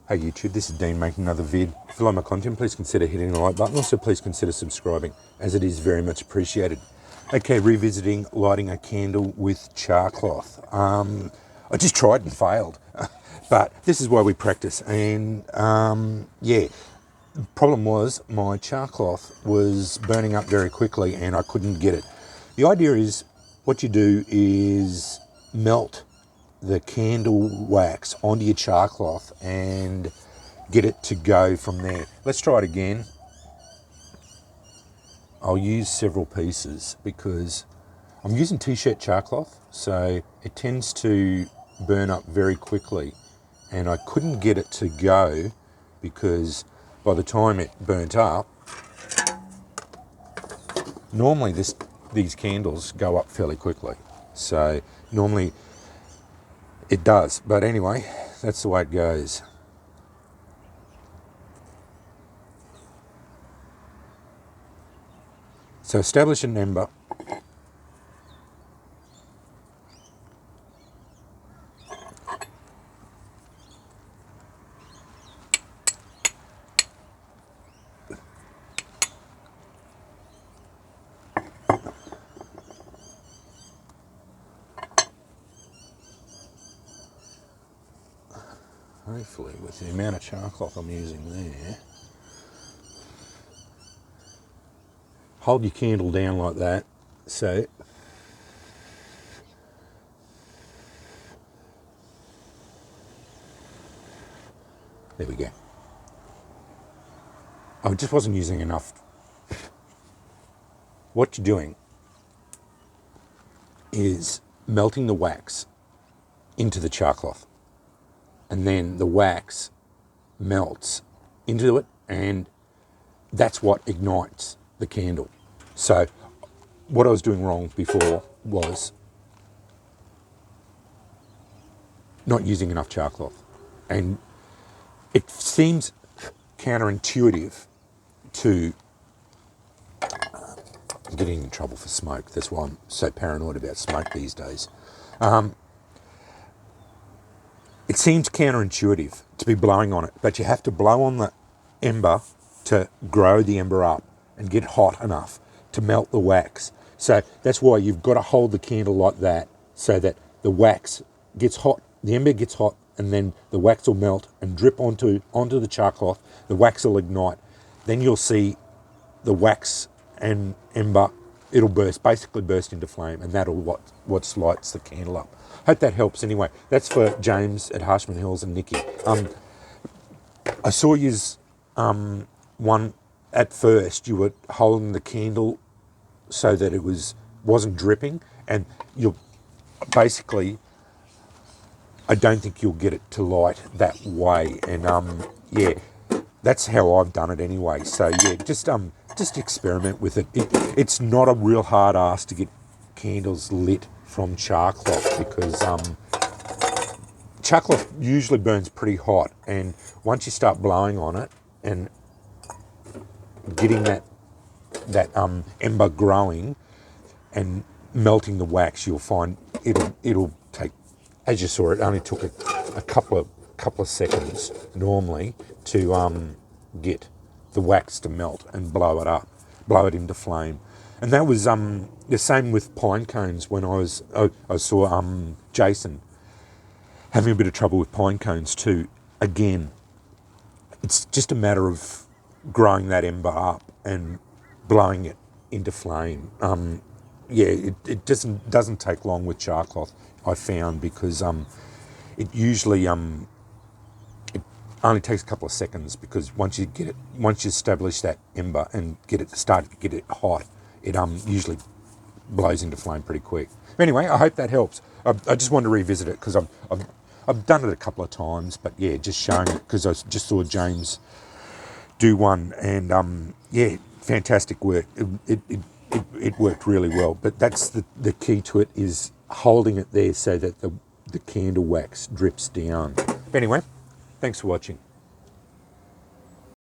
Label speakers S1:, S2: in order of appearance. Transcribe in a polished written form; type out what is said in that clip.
S1: Hey YouTube, this is Dean making another vid. If you like my content, please consider hitting the like button. Also, please consider subscribing, as it is very much appreciated. Okay, revisiting lighting a candle with char cloth. I just tried and failed, but this is why we practice. And yeah, the problem was my char cloth was burning up very quickly and I couldn't get it. The idea is, what you do is melt the candle wax onto your char cloth and get it to go from there. Let's try it again. I'll use several pieces because I'm using t-shirt char cloth, so it tends to burn up very quickly, and I couldn't get it to go because by the time it burnt up, normally these candles go up fairly quickly, so normally it does, but anyway, that's the way it goes. So establish an ember. Hopefully with the amount of char cloth I'm using there, hold your candle down like that, so there we go. I just wasn't using enough. What you're doing is melting the wax into the char cloth, and then the wax melts into it, and that's what ignites the candle. So what I was doing wrong before was not using enough char cloth, and it seems counterintuitive to I'm getting in trouble for smoke. That's why I'm so paranoid about smoke these days. It seems counterintuitive to be blowing on it, but you have to blow on the ember to grow the ember up and get hot enough to melt the wax. So that's why you've got to hold the candle like that so that the wax gets hot, the ember gets hot, and then the wax will melt and drip onto the char cloth. The wax will ignite. Then you'll see the wax and ember, it'll basically burst into flame, and that'll what lights the candle up. Hope that helps. Anyway, that's for James at Harshman Hills and Nikki. I saw yous one at first. You were holding the candle so that it wasn't dripping, and you'll basically, I don't think you'll get it to light that way. And yeah, that's how I've done it anyway. So yeah, just experiment with it. It's not a real hard ask to get candles lit from char cloth, because char cloth usually burns pretty hot, and once you start blowing on it and getting that ember growing and melting the wax, you'll find it'll take, as you saw, it only took a couple of seconds normally to get the wax to melt and blow it into flame. And that was the same with pine cones. When I saw Jason having a bit of trouble with pine cones too. Again, it's just a matter of growing that ember up and blowing it into flame. Yeah, it doesn't take long with char cloth, I found, because it usually it only takes a couple of seconds, because once you establish that ember and start to get it hot, it usually blows into flame pretty quick. Anyway, I hope that helps. I just wanted to revisit it because I've done it a couple of times, but yeah, just showing it because I just saw James do one, and yeah, fantastic work. It worked really well. But that's the key to it, is holding it there so that the candle wax drips down. Anyway, thanks for watching.